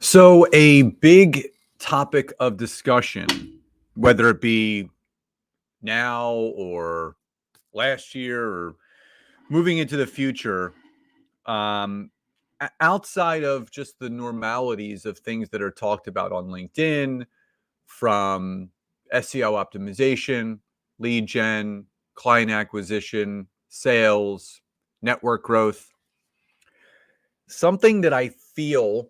So, a big topic of discussion, whether it be now or last year or moving into the future, outside of just the normalities of things that are talked about on LinkedIn, from SEO optimization, lead gen, client acquisition, sales, network growth, something that I feel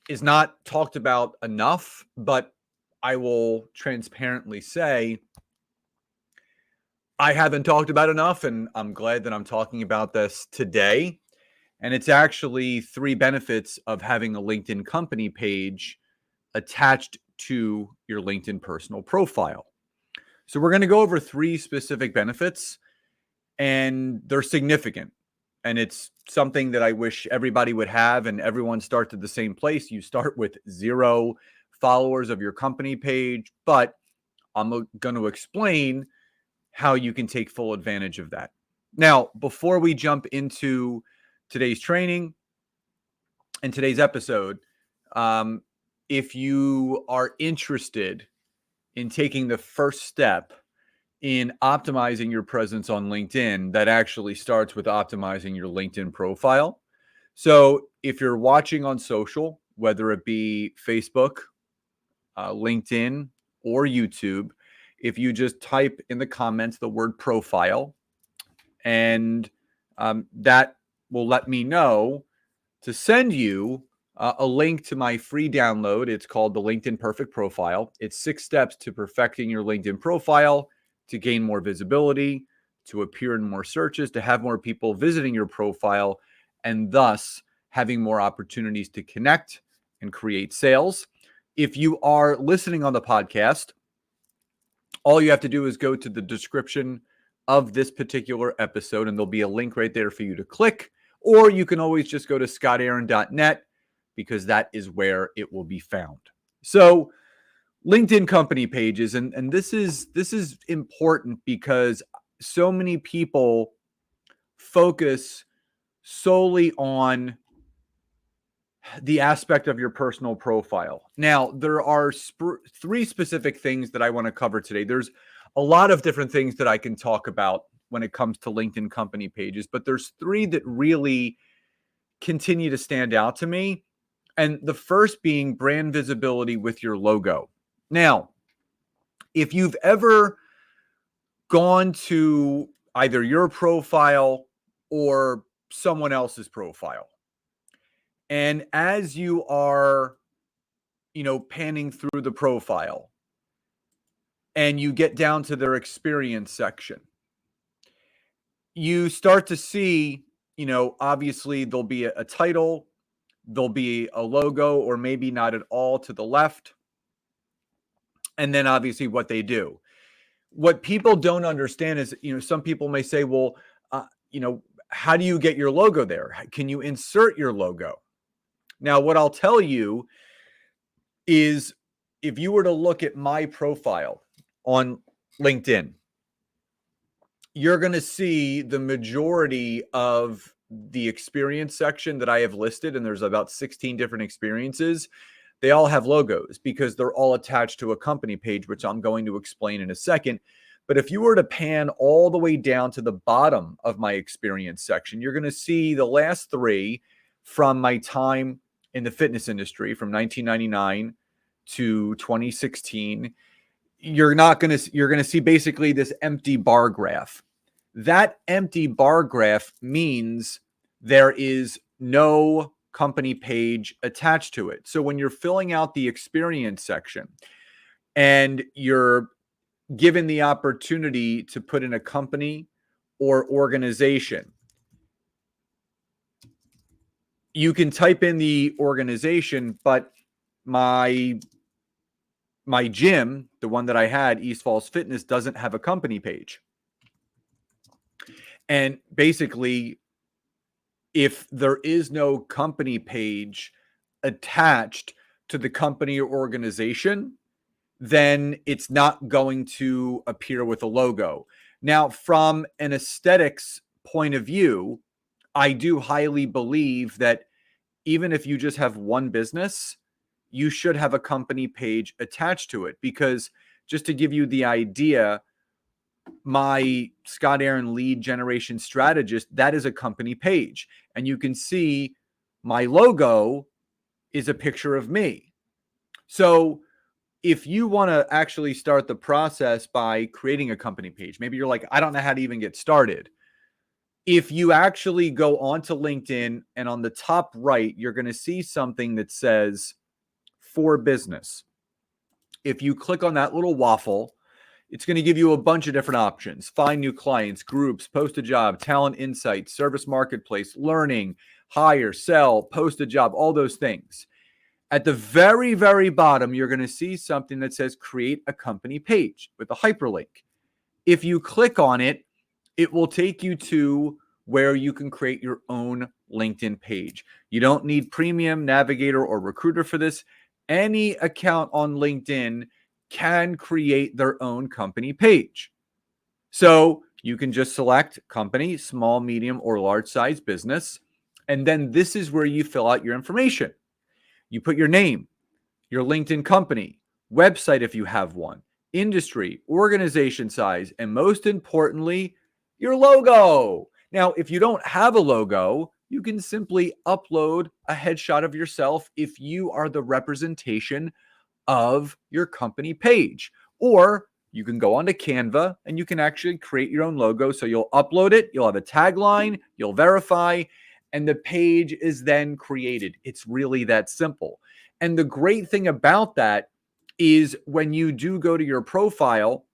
is not talked about enough, but I will transparently say I haven't talked about enough, and I'm glad that I'm talking about this today. And it's actually three benefits of having a LinkedIn company page attached to your LinkedIn personal profile. So, we're going to go over three specific benefits, and they're significant. And it's something that I wish everybody would have, and everyone starts at the same place. You start with 0 followers of your company page, but I'm going to explain how you can take full advantage of that. Now, before we jump into today's training and today's episode, um, if you are interested in taking the first step in optimizing your presence on LinkedIn, that actually starts with optimizing your LinkedIn profile. So if you're watching on social, whether it be Facebook, LinkedIn, or YouTube, if you just type in the comments the word profile, and that will let me know to send you a link to my free download. It's called the LinkedIn Perfect Profile. It's 6 steps to perfecting your LinkedIn profile, to gain more visibility, to appear in more searches, to have more people visiting your profile, and thus having more opportunities to connect and create sales. If you are listening on the podcast, all you have to do is go to the description of this particular episode, and there'll be a link right there for you to click. Or you can always just go to scottaaron.net, because that is where it will be found. So, LinkedIn company pages, and this is important because so many people focus solely on the aspect of your personal profile. Now, there are three specific things that I want to cover today. There's a lot of different things that I can talk about when it comes to LinkedIn company pages, but there's three that really continue to stand out to me. And the first being brand visibility with your logo. Now, if you've ever gone to either your profile or someone else's profile, and as you are, panning through the profile and you get down to their experience section, you start to see, obviously there'll be a title, there'll be a logo, or maybe not at all to the left. And then obviously what they do. What people don't understand is, some people may say, well, uh, how do you get your logo there? Can you insert your logo? Now, what I'll tell you is, if you were to look at my profile on LinkedIn, you're going to see the majority of the experience section that I have listed, and there's about 16 different experiences. They all have logos because they're all attached to a company page, which I'm going to explain in a second. But if you were to pan all the way down to the bottom of my experience section, you're going to see the last three from my time in the fitness industry from 1999 to 2016. You're going to see basically this empty bar graph. That empty bar graph means there is no company page attached to it. So when you're filling out the experience section and you're given the opportunity to put in a company or organization, you can type in the organization, but my gym, the one that I had, East Falls Fitness, doesn't have a company page. And basically, if there is no company page attached to the company or organization, then it's not going to appear with a logo. Now, from an aesthetics point of view, I do highly believe that even if you just have one business, you should have a company page attached to it. Because just to give you the idea, my Scott Aaron lead generation strategist, that is a company page. And you can see my logo is a picture of me. So if you want to actually start the process by creating a company page, maybe you're like, I don't know how to even get started. If you actually go onto LinkedIn and on the top right, you're going to see something that says for business. If you click on that little waffle, it's going to give you a bunch of different options. Find new clients, groups, post a job, talent insights, service marketplace, learning, hire, sell, post a job, all those things. At the very, very bottom, you're going to see something that says create a company page with a hyperlink. If you click on it, it will take you to where you can create your own LinkedIn page. You don't need Premium, Navigator, or Recruiter for this. Any account on LinkedIn can create their own company page. So you can just select company, small, medium, or large size business. And then this is where you fill out your information. You put your name, your LinkedIn company, website if you have one, industry, organization size, and most importantly, your logo. Now, if you don't have a logo, you can simply upload a headshot of yourself if you are the representation of your company page. Or you can go onto Canva and you can actually create your own logo. So you'll upload it, you'll have a tagline, you'll verify, and the page is then created. It's really that simple. And the great thing about that is when you do go to your profile,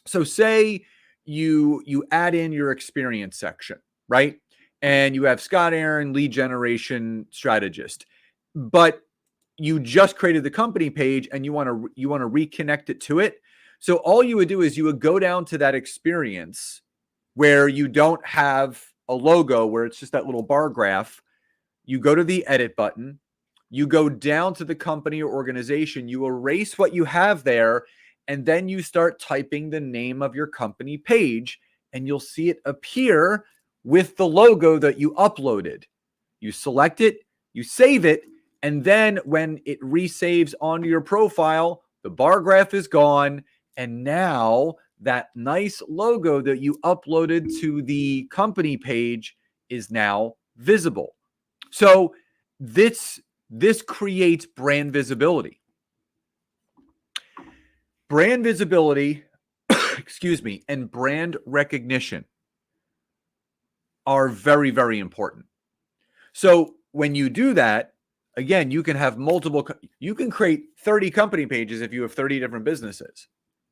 so say you add in your experience section, right? And you have Scott Aaron, lead generation strategist, but you just created the company page and you want to reconnect it to it. So all you would do is you would go down to that experience where you don't have a logo, where it's just that little bar graph. You go to the edit button, you go down to the company or organization, you erase what you have there, and then you start typing the name of your company page, and you'll see it appear with the logo that you uploaded. You select it, you save it, and then when it resaves onto your profile, the bar graph is gone, and now that nice logo that you uploaded to the company page is now visible. So this creates brand visibility. Brand visibility, excuse me, and brand recognition are very, very important. So when you do that, again, you can have you can create 30 company pages if you have 30 different businesses.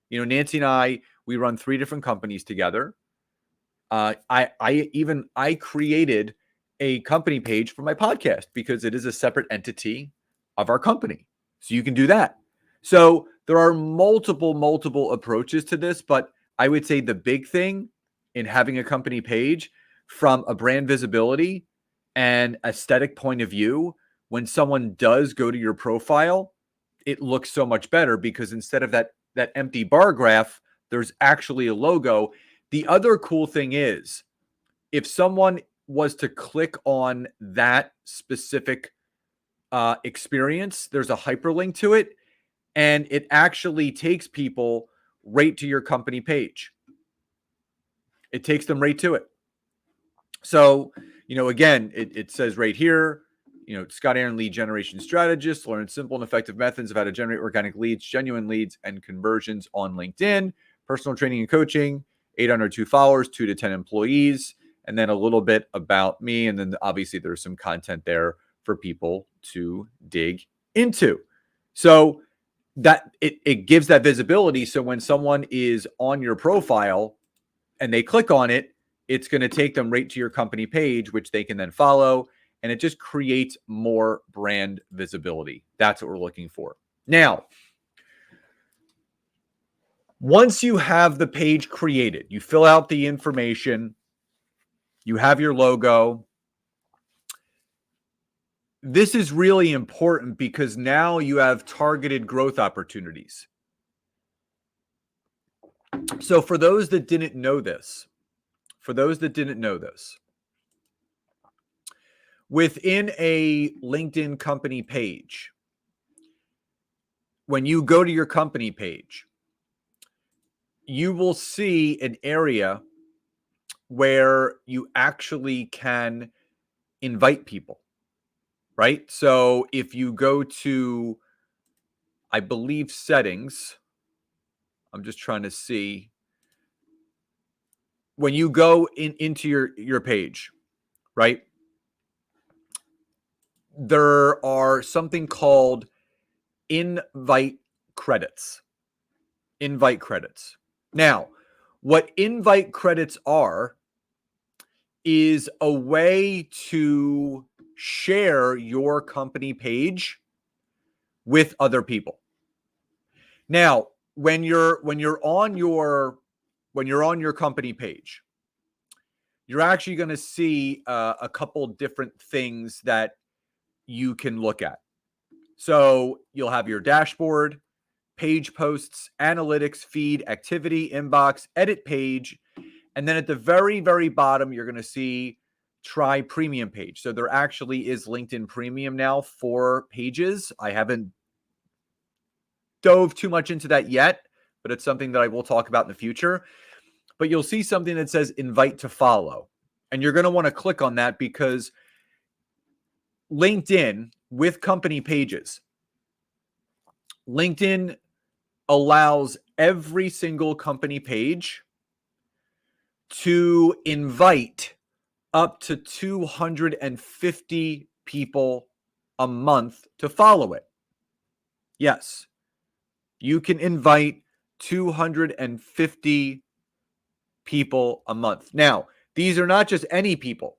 You know, Nancy and I, we run 3 different companies together. I created a company page for my podcast because it is a separate entity of our company. So you can do that. So there are multiple approaches to this, but I would say the big thing in having a company page from a brand visibility and aesthetic point of view, when someone does go to your profile, it looks so much better because instead of that empty bar graph, there's actually a logo. The other cool thing is if someone was to click on that specific experience, there's a hyperlink to it, and it actually takes people right to your company page. It takes them right to it. So, you know, again, it says right here, you know, Scott Aaron, lead generation strategist, learn simple and effective methods of how to generate organic leads, genuine leads, and conversions on LinkedIn, personal training and coaching, 802 followers, 2 to 10 employees, and then a little bit about me. And then obviously there's some content there for people to dig into. So that it gives that visibility. So when someone is on your profile and they click on it, it's going to take them right to your company page, which they can then follow. And it just creates more brand visibility. That's what we're looking for. Now, once you have the page created, you fill out the information, you have your logo. This is really important because now you have targeted growth opportunities. So for those that didn't know this, within a LinkedIn company page, when you go to your company page, you will see an area where you actually can invite people, right? So if you go to, I believe, settings, I'm just trying to see. When you go into your page, right? There are something called invite credits. Invite credits. Now, what invite credits are is a way to share your company page with other people. Now, when you're on your company page, you're actually going to see a couple different things that you can look at. So you'll have your dashboard, page posts, analytics, feed, activity, inbox, edit page. And then at the very, very bottom, you're going to see try premium page. So there actually is LinkedIn Premium now for pages. I haven't dove too much into that yet, but it's something that I will talk about in the future. But you'll see something that says invite to follow. And you're going to want to click on that because LinkedIn with company pages, LinkedIn allows every single company page to invite up to 250 people a month to follow it. Yes, you can invite 250 people a month. Now, these are not just any people.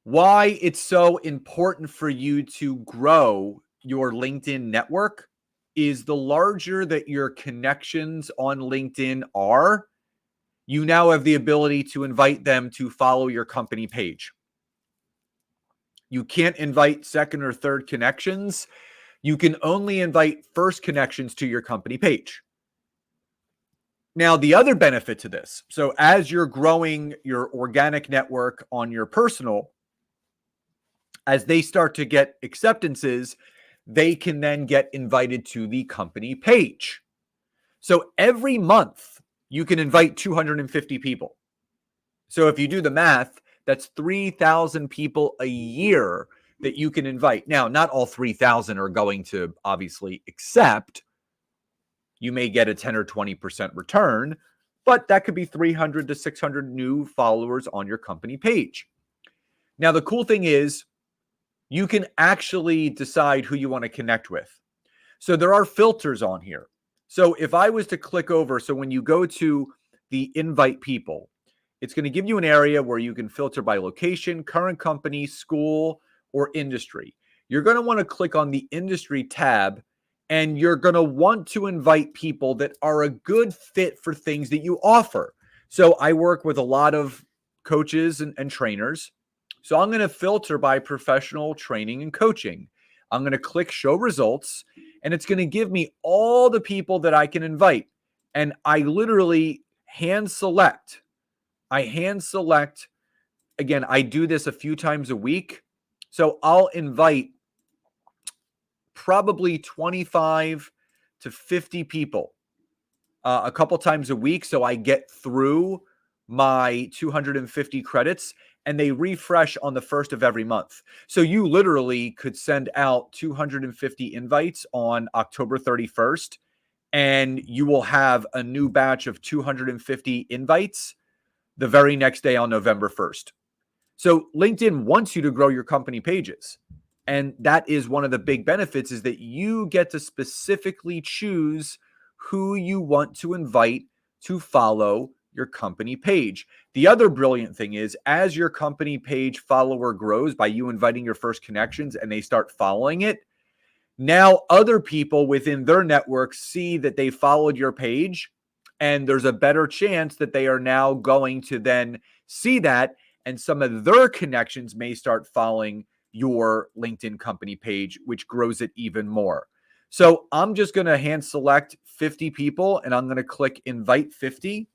Why it's so important for you to grow your LinkedIn network is the larger that your connections on LinkedIn are, you now have the ability to invite them to follow your company page. You can't invite second or third connections. You can only invite first connections to your company page. Now, the other benefit to this, so as you're growing your organic network on your personal, as they start to get acceptances, they can then get invited to the company page. So every month, you can invite 250 people. So if you do the math, that's 3,000 people a year that you can invite. Now, not all 3,000 are going to obviously accept. You may get a 10 or 20% return, but that could be 300 to 600 new followers on your company page. Now, the cool thing is you can actually decide who you want to connect with. So there are filters on here. So if I was to click over, so when you go to the invite people, it's going to give you an area where you can filter by location, current company, school, or industry. You're going to want to click on the industry tab, and you're going to want to invite people that are a good fit for things that you offer. So I work with a lot of coaches and trainers. So I'm going to filter by professional training and coaching. I'm going to click show results, and it's going to give me all the people that I can invite. And I literally hand select. Again, I do this a few times a week. So I'll invite probably 25 to 50 people a couple times a week. So I get through my 250 credits, and they refresh on the first of every month. So you literally could send out 250 invites on October 31st, and you will have a new batch of 250 invites the very next day on November 1st. So LinkedIn wants you to grow your company pages. And that is one of the big benefits, is that you get to specifically choose who you want to invite to follow your company page. The other brilliant thing is, as your company page follower grows by you inviting your first connections and they start following it, now other people within their network see that they followed your page, and there's a better chance that they are now going to then see that, and some of their connections may start following your LinkedIn company page, which grows it even more. So I'm just going to hand select 50 people, and I'm going to click invite 50,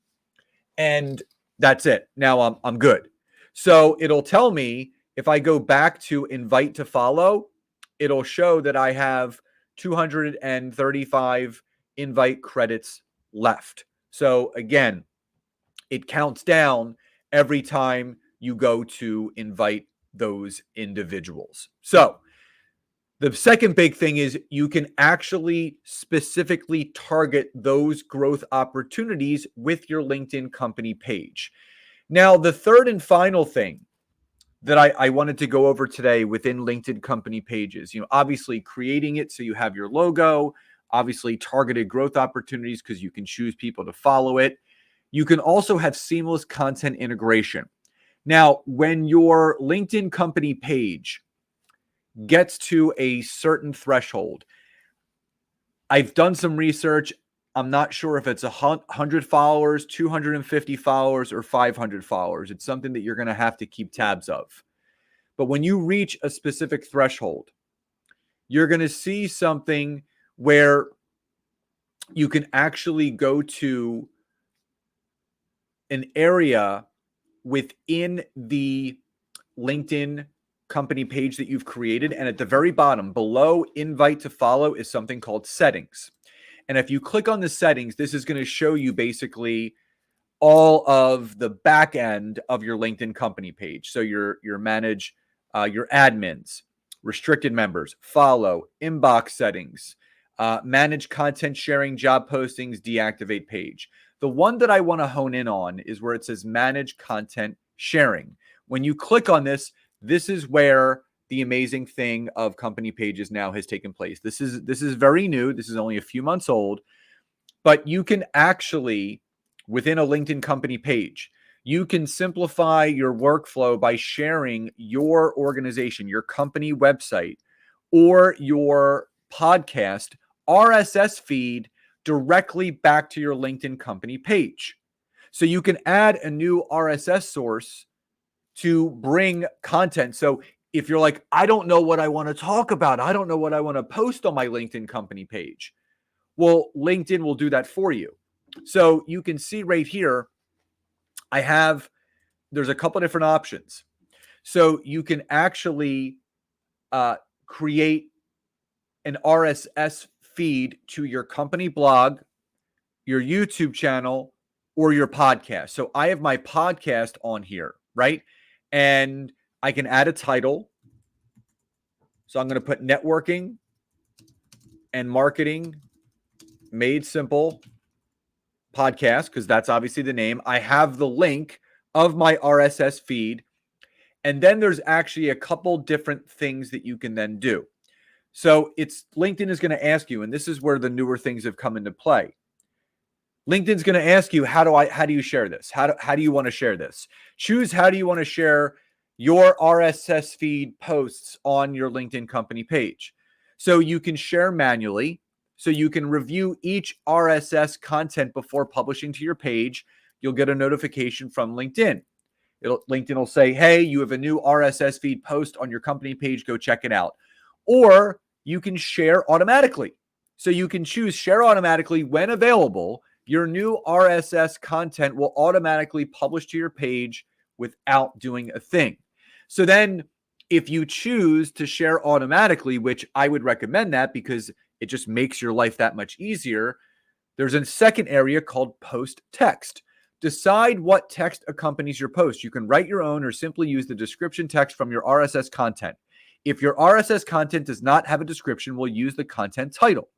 and that's it. Now I'm good. So it'll tell me, if I go back to invite to follow, it'll show that I have 235 invite credits left. So again, it counts down every time you go to invite those individuals. So the second big thing is you can actually specifically target those growth opportunities with your LinkedIn company page. Now, the third and final thing that I wanted to go over today within LinkedIn company pages, obviously creating it so you have your logo, obviously targeted growth opportunities because you can choose people to follow it. You can also have seamless content integration. Now, when your LinkedIn company page gets to a certain threshold, I've done some research. I'm not sure if it's 100 followers, 250 followers, or 500 followers. It's something that you're going to have to keep tabs of. But when you reach a specific threshold, you're going to see something where you can actually go to an area within the LinkedIn company page that you've created. And at the very bottom, below invite to follow, is something called settings. And if you click on the settings, this is going to show you basically all of the back end of your LinkedIn company page. So your manage, your admins, restricted members, follow, inbox settings, manage content sharing, job postings, deactivate page. The one that I want to hone in on is where it says manage content sharing. When you click on this, this is where the amazing thing of company pages now has taken place. This is very new. This is only a few months old, but you can actually, within a LinkedIn company page, you can simplify your workflow by sharing your organization, your company website, or your podcast RSS feed directly back to your LinkedIn company page. So you can add a new RSS source to bring content. So if you're like, I don't know what I want to talk about, I don't know what I want to post on my LinkedIn company page, well, LinkedIn will do that for you. So you can see right here, there's a couple different options. So you can actually create an RSS feed to your company blog, your YouTube channel, or your podcast. So I have my podcast on here, right? And I can add a title. So I'm going to put networking and marketing made simple podcast, because that's obviously the name. I have the link of my RSS feed. And then there's actually a couple different things that you can then do. So LinkedIn is going to ask you, and this is where the newer things have come into play. LinkedIn's going to ask you, how do you share this? How do you want to share this? Choose how do you want to share your RSS feed posts on your LinkedIn company page. So you can share manually. So you can review each RSS content before publishing to your page. You'll get a notification from LinkedIn. LinkedIn will say, hey, you have a new RSS feed post on your company page. Go check it out. Or you can share automatically. So you can choose share automatically when available. Your new RSS content will automatically publish to your page without doing a thing. So then if you choose to share automatically, which I would recommend that because it just makes your life that much easier, there's a second area called post text. Decide what text accompanies your post. You can write your own or simply use the description text from your RSS content. If your RSS content does not have a description, we'll use the content title.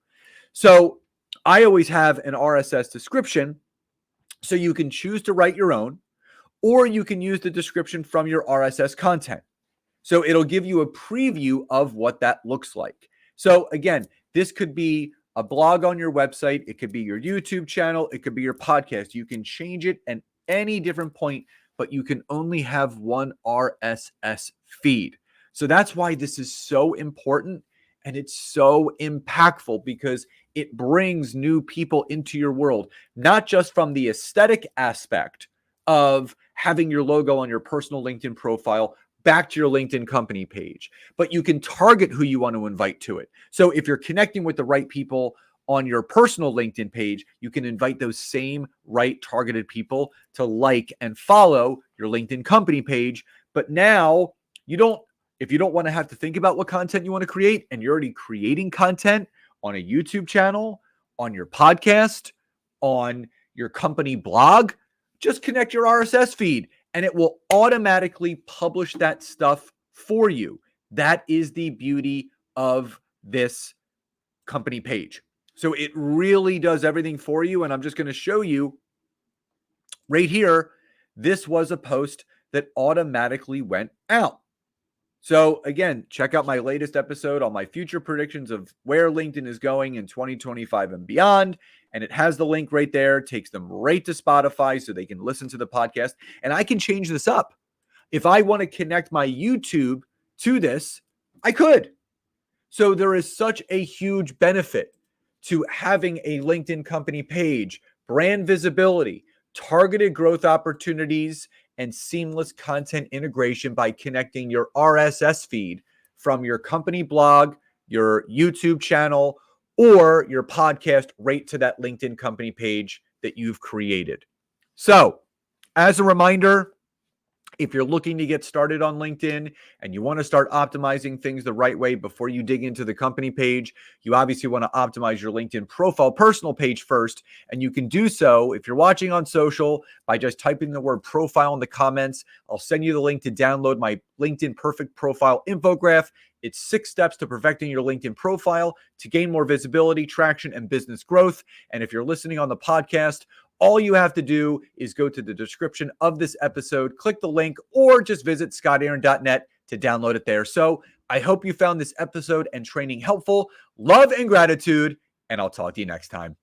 So I always have an RSS description, so you can choose to write your own, or you can use the description from your RSS content. So it'll give you a preview of what that looks like. So again, this could be a blog on your website. It could be your YouTube channel. It could be your podcast. You can change it at any different point, but you can only have one RSS feed. So that's why this is so important and it's so impactful, because it brings new people into your world, not just from the aesthetic aspect of having your logo on your personal LinkedIn profile back to your LinkedIn company page, but you can target who you want to invite to it. So if you're connecting with the right people on your personal LinkedIn page, you can invite those same right targeted people to like and follow your LinkedIn company page. But now if you don't want to have to think about what content you want to create and you're already creating content on a YouTube channel, on your podcast, on your company blog. Just connect your RSS feed and it will automatically publish that stuff for you. That is the beauty of this company page. So it really does everything for you. And I'm just going to show you right here. This was a post that automatically went out. So again, check out my latest episode on my future predictions of where LinkedIn is going in 2025 and beyond. And it has the link right there, takes them right to Spotify so they can listen to the podcast. And I can change this up. If I want to connect my YouTube to this, I could. So there is such a huge benefit to having a LinkedIn company page, brand visibility, targeted growth opportunities, and seamless content integration by connecting your RSS feed from your company blog, your YouTube channel, or your podcast right to that LinkedIn company page that you've created. So, as a reminder, if you're looking to get started on LinkedIn and you want to start optimizing things the right way before you dig into the company page, you obviously want to optimize your LinkedIn profile personal page first. And you can do so if you're watching on social by just typing the word profile in the comments. I'll send you the link to download my LinkedIn Perfect Profile infographic. It's 6 steps to perfecting your LinkedIn profile to gain more visibility, traction, and business growth. And if you're listening on the podcast, all you have to do is go to the description of this episode, click the link, or just visit scottaaron.net to download it there. So I hope you found this episode and training helpful. Love and gratitude, and I'll talk to you next time.